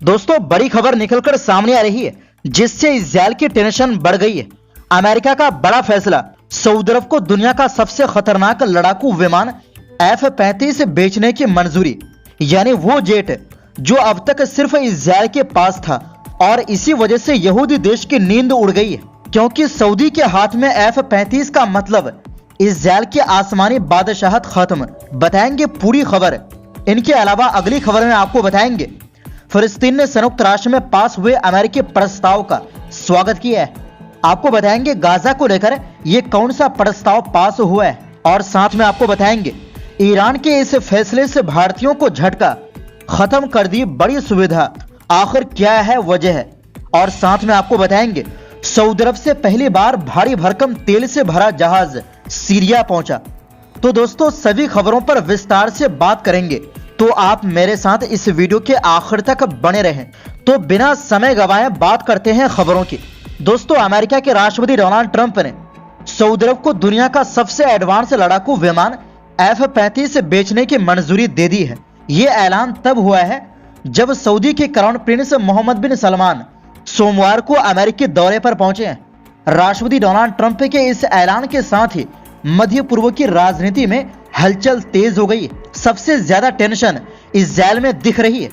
दोस्तों, बड़ी खबर निकलकर सामने आ रही है जिससे इजरायल की टेंशन बढ़ गई है। अमेरिका का बड़ा फैसला, सऊदी अरब को दुनिया का सबसे खतरनाक लड़ाकू विमान F-35 बेचने की मंजूरी। यानी वो जेट जो अब तक सिर्फ इजरायल के पास था, और इसी वजह से यहूदी देश की नींद उड़ गई है, क्योंकि सऊदी के हाथ में F-35 का मतलब इजरायल की आसमानी बादशाहत खत्म। बताएंगे पूरी खबर। इनके अलावा अगली खबर में आपको बताएंगे फिलिस्तीन ने संयुक्त राष्ट्र में पास हुए अमेरिकी प्रस्ताव का स्वागत किया है। आपको बताएंगे गाजा को लेकर ये कौन सा प्रस्ताव पास हुआ है, और साथ में आपको बताएंगे ईरान के इस फैसले से भारतीयों को झटका, खत्म कर दी बड़ी सुविधा, आखिर क्या है वजह है। और साथ में आपको बताएंगे सऊदी अरब से पहली बार भारी भरकम तेल से भरा जहाज सीरिया पहुंचा। तो दोस्तों, सभी खबरों पर विस्तार से बात करेंगे, तो आप मेरे साथ इस वीडियो के आखिर तक बने रहें। तो बिना समय गवाए बात करते हैं खबरों की। दोस्तों, अमेरिका के राष्ट्रपति डोनाल्ड ट्रंप ने सऊदी अरब को दुनिया का सबसे एडवांस लड़ाकू विमान F-35 बेचने की मंजूरी दे दी है। ये ऐलान तब हुआ है जब सऊदी के क्राउन प्रिंस मोहम्मद बिन सलमान सोमवार को अमेरिकी दौरे पर पहुंचे हैं। राष्ट्रपति डोनाल्ड ट्रंप के इस ऐलान के साथ ही मध्य पूर्व की राजनीति में हलचल तेज हो गई। सबसे ज्यादा टेंशन इजरायल में दिख रही है,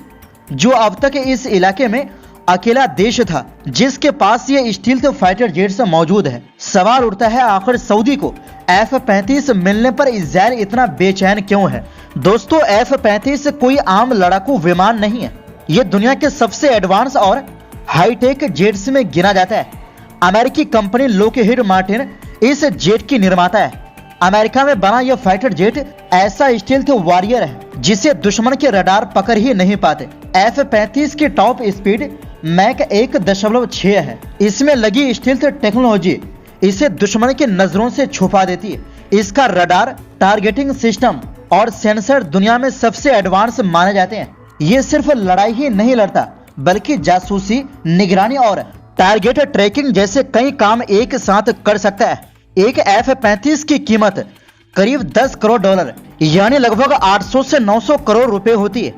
जो अब तक इस इलाके में अकेला देश था जिसके पास ये स्टील्थ फाइटर जेट्स मौजूद है। सवाल उठता है, आखिर सऊदी को F-35 मिलने पर इजरायल इतना बेचैन क्यों है। दोस्तों, F-35 कोई आम लड़ाकू विमान नहीं है। ये दुनिया के सबसे एडवांस और हाईटेक जेट्स में गिना जाता है। अमेरिकी कंपनी लॉकहीड मार्टिन इस जेट की निर्माता है। अमेरिका में बना यह फाइटर जेट ऐसा स्टील्थ वॉरियर है जिसे दुश्मन के रडार पकड़ ही नहीं पाते। F-35 की टॉप स्पीड मैक 1.6 है। इसमें लगी स्टील्थ टेक्नोलॉजी इसे दुश्मन की नजरों से छुपा देती है। इसका रडार, टारगेटिंग सिस्टम और सेंसर दुनिया में सबसे एडवांस माने जाते हैं। ये सिर्फ लड़ाई ही नहीं लड़ता, बल्कि जासूसी, निगरानी और टारगेट ट्रैकिंग जैसे कई काम एक साथ कर सकता है। एक F-35 की कीमत करीब $10 करोड़ यानी लगभग 800 से 900 करोड़ रुपए होती है।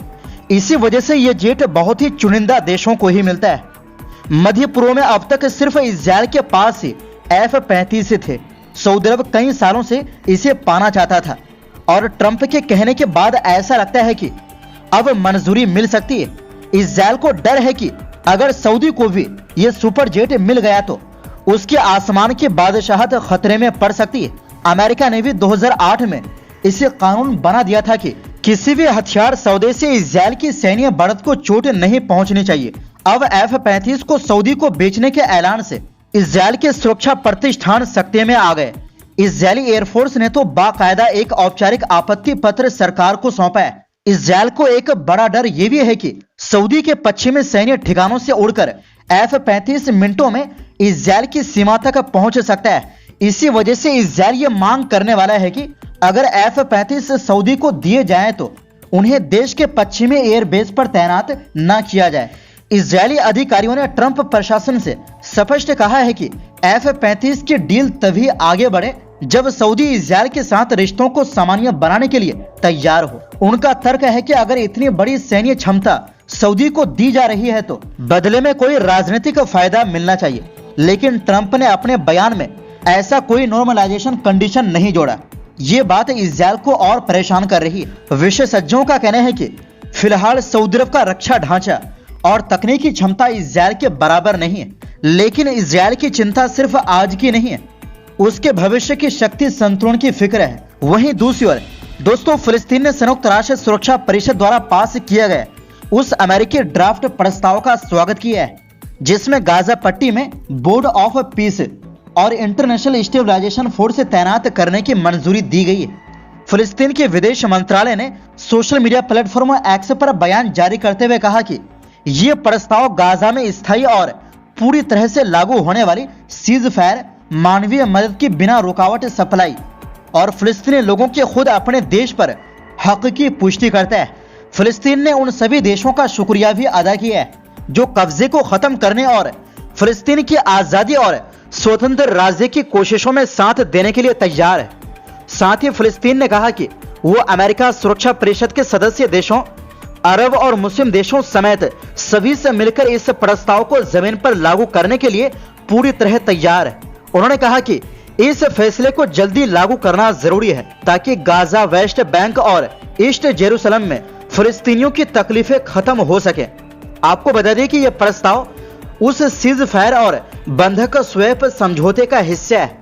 इसी वजह से यह जेट बहुत ही चुनिंदा देशों को ही मिलता है। मध्य पूर्व में अब तक सिर्फ इजरायल के पास ही F-35 थे। सऊदी अरब कई सालों से इसे पाना चाहता था, और ट्रंप के कहने के बाद ऐसा लगता है कि अब मंजूरी मिल सकती है। इजरायल को डर है कि अगर सऊदी को भी ये सुपर जेट मिल गया तो उसके आसमान की बादशाहत खतरे में पड़ सकती है। अमेरिका ने भी 2008 में इसे कानून बना दिया था कि किसी भी हथियार सौदे से इजरायल की सैन्य बढ़त को चोट नहीं पहुंचनी चाहिए। अब F-35 को सऊदी को बेचने के ऐलान से इजरायल के सुरक्षा प्रतिष्ठान सकते में आ गए। इजरायली एयरफोर्स ने तो बाकायदा एक औपचारिक आपत्ति पत्र सरकार को सौंपा है। इजरायल को एक बड़ा डर यह भी है कि सऊदी के पश्चिमी सैन्य ठिकानों से उड़कर F-35 मिनटों में इजरायल की सीमा तक पहुंच सकता है। इसी वजह से इजरायल ये मांग करने वाला है कि अगर F-35 सऊदी को दिए जाएं तो उन्हें देश के पश्चिमी एयरबेस पर तैनात न किया जाए। इजरायली अधिकारियों ने ट्रंप प्रशासन से स्पष्ट कहा है कि F-35 की डील तभी आगे बढ़े जब सऊदी इजरायल के साथ रिश्तों को सामान्य बनाने के लिए तैयार हो। उनका तर्क है कि अगर इतनी बड़ी सैन्य क्षमता सऊदी को दी जा रही है तो बदले में कोई राजनीतिक फायदा मिलना चाहिए। लेकिन ट्रंप ने अपने बयान में ऐसा कोई नॉर्मलाइजेशन कंडीशन नहीं जोड़ा। ये बात इजरायल को और परेशान कर रही है। विशेषज्ञों का कहना है कि फिलहाल सऊदी अरब का रक्षा ढांचा और तकनीकी क्षमता इजरायल के बराबर नहीं है, लेकिन इजरायल की चिंता सिर्फ आज की नहीं है, उसके भविष्य की शक्ति संतुलन की फिक्र है। वहीं दूसरी ओर दोस्तों, फिलिस्तीन ने संयुक्त राष्ट्र सुरक्षा परिषद द्वारा पास किया गया उस अमेरिकी ड्राफ्ट प्रस्ताव का स्वागत किया है जिसमें गाजा पट्टी में बोर्ड ऑफ पीस और इंटरनेशनल स्टेबलाइजेशन फोर्स तैनात करने की मंजूरी दी गई है। फिलिस्तीन के विदेश मंत्रालय ने सोशल मीडिया प्लेटफॉर्म एक्स पर बयान जारी करते हुए कहा कि यह प्रस्ताव गाजा में स्थायी और पूरी तरह से लागू होने वाली सीज फायर, मानवीय मदद की बिना रुकावट सप्लाई और फिलिस्तीनी लोगों के खुद अपने देश पर हक की पुष्टि करता है। फिलिस्तीन ने उन सभी देशों का शुक्रिया भी अदा किया है जो कब्जे को खत्म करने और फिलिस्तीन की आजादी और स्वतंत्र राज्य की कोशिशों में साथ देने के लिए तैयार है। साथ ही फिलिस्तीन ने कहा कि वो अमेरिका सुरक्षा परिषद के सदस्य देशों अरब और मुस्लिम देशों समेत सभी से मिलकर इस प्रस्ताव को जमीन पर लागू करने के लिए पूरी तरह तैयार है। उन्होंने कहा कि इस फैसले को जल्दी लागू करना जरूरी है ताकि गाजा, वेस्ट बैंक और ईस्ट जेरूसलम में फिलिस्तीनियों की तकलीफें खत्म हो सके। आपको बता दें कि यह प्रस्ताव उस सीज फायर और बंधक स्वैप समझौते का हिस्सा है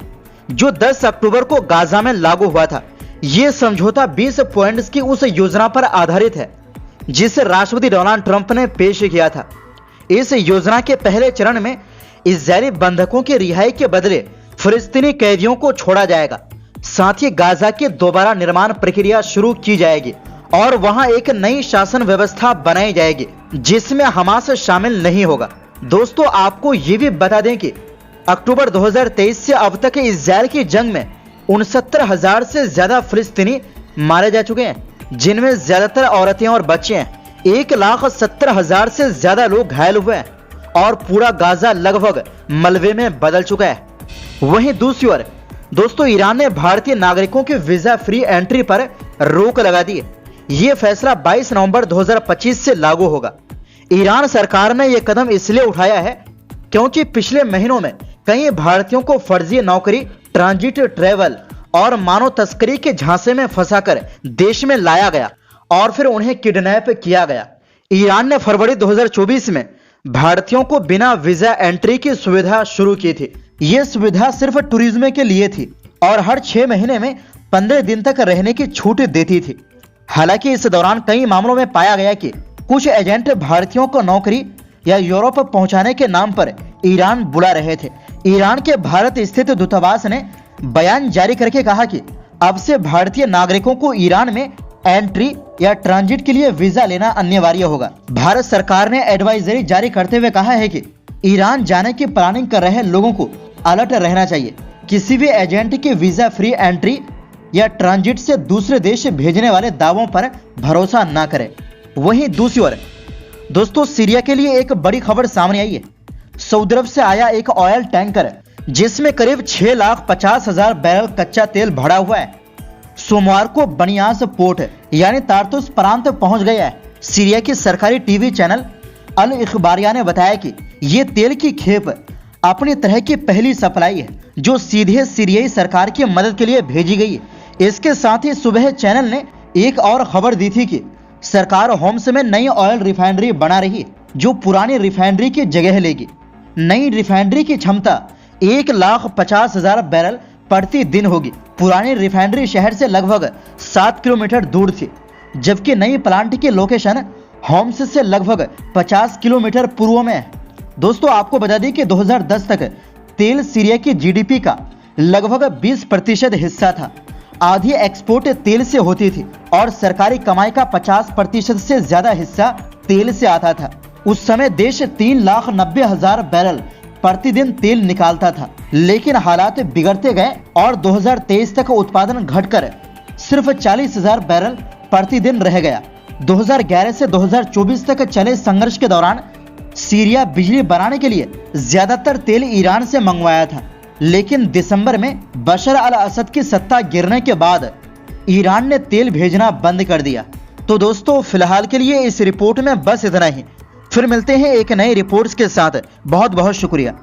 जो 10 अक्टूबर को गाजा में लागू हुआ था। यह समझौता 20 पॉइंट्स की उस योजना पर आधारित है जिसे राष्ट्रपति डोनाल्ड ट्रंप ने पेश किया था। इस योजना के पहले चरण में इजरायली बंधकों की रिहाई के बदले फिलिस्तीनी कैदियों को छोड़ा जाएगा। साथ ही गाजा की दोबारा निर्माण प्रक्रिया शुरू की जाएगी और वहां एक नई शासन व्यवस्था बनाई जाएगी जिसमें हमास शामिल नहीं होगा। दोस्तों, आपको ये भी बता दें कि अक्टूबर 2023 से अब तक इजरायल की जंग में 69,000 से ज्यादा फिलिस्तीनी मारे जा चुके हैं, जिनमें ज्यादातर औरतें और बच्चे हैं। 1,70,000 से ज्यादा लोग घायल हुए हैं और पूरा गाजा लगभग मलबे में बदल चुका है। वहीं दूसरी ओर दोस्तों, ईरान ने भारतीय नागरिकों के वीजा फ्री एंट्री पर रोक लगा दी है। यह फैसला 22 नवंबर 2025 से लागू होगा। ईरान सरकार ने यह कदम इसलिए उठाया है क्योंकि पिछले महीनों में कई भारतीयों को फर्जी नौकरी, ट्रांजिट ट्रेवल और मानव तस्करी के झांसे में फंसाकर देश में लाया गया और फिर उन्हें किडनैप किया गया। ईरान ने फरवरी 2024 में भारतीयों को बिना वीजा एंट्री की सुविधा शुरू की थी। यह सुविधा सिर्फ टूरिज्म के लिए थी और हर 6 महीने में 15 दिन तक रहने की छूट देती थी। हालांकि इस दौरान कई मामलों में पाया गया कि कुछ एजेंट भारतीयों को नौकरी या यूरोप पहुंचाने के नाम पर ईरान बुला रहे थे। ईरान के भारत स्थित दूतावास ने बयान जारी करके कहा कि अब से भारतीय नागरिकों को ईरान में एंट्री या ट्रांजिट के लिए वीजा लेना अनिवार्य होगा। भारत सरकार ने एडवाइजरी जारी करते हुए कहा है कि ईरान जाने की प्लानिंग कर रहे लोगों को अलर्ट रहना चाहिए। किसी भी एजेंट के वीजा फ्री एंट्री या ट्रांजिट से दूसरे देश भेजने वाले दावों पर भरोसा न करें। वहीं दूसरी ओर दोस्तों, सीरिया के लिए एक बड़ी खबर सामने आई है। सऊदी अरब से आया एक ऑयल टैंकर जिसमें करीब 6,50,000 बैरल कच्चा तेल भरा हुआ है, सोमवार को बनियास पोर्ट यानी तार्तुस प्रांत पहुंच गया है। सीरिया की सरकारी टीवी चैनल अल इखबारिया ने बताया कि ये तेल की खेप अपनी तरह की पहली सप्लाई है जो सीधे सीरियाई सरकार की मदद के लिए भेजी गई है। इसके साथ ही सुबह चैनल ने एक और खबर दी थी कि सरकार होम्स में नई ऑयल रिफाइनरी बना रही है जो पुरानी रिफाइनरी की जगह लेगी। नई रिफाइनरी की क्षमता 1,50,000 बैरल प्रति दिन होगी। पुरानी रिफाइनरी शहर से लगभग 7 किलोमीटर दूर थी, जबकि नई प्लांट की लोकेशन होम्स से लगभग 50 किलोमीटर पूर्व में है। दोस्तों, आपको बता दें कि 2010 तक तेल सीरिया की जीडीपी का लगभग 20% हिस्सा था। आधी एक्सपोर्ट तेल से होती थी और सरकारी कमाई का 50% से ज्यादा हिस्सा तेल से आता था। उस समय देश 3,90,000 बैरल प्रतिदिन तेल निकालता था, लेकिन हालात बिगड़ते गए और 2023 तक उत्पादन घटकर सिर्फ 40,000 बैरल प्रतिदिन रह गया। 2011 से 2024 तक चले संघर्ष के दौरान सीरिया बिजली बनाने के लिए ज्यादातर तेल ईरान से मंगवाया था, लेकिन दिसंबर में बशर अल असद की सत्ता गिरने के बाद ईरान ने तेल भेजना बंद कर दिया। तो दोस्तों, फिलहाल के लिए इस रिपोर्ट में बस इतना ही। फिर मिलते हैं एक नई रिपोर्ट्स के साथ। बहुत बहुत शुक्रिया।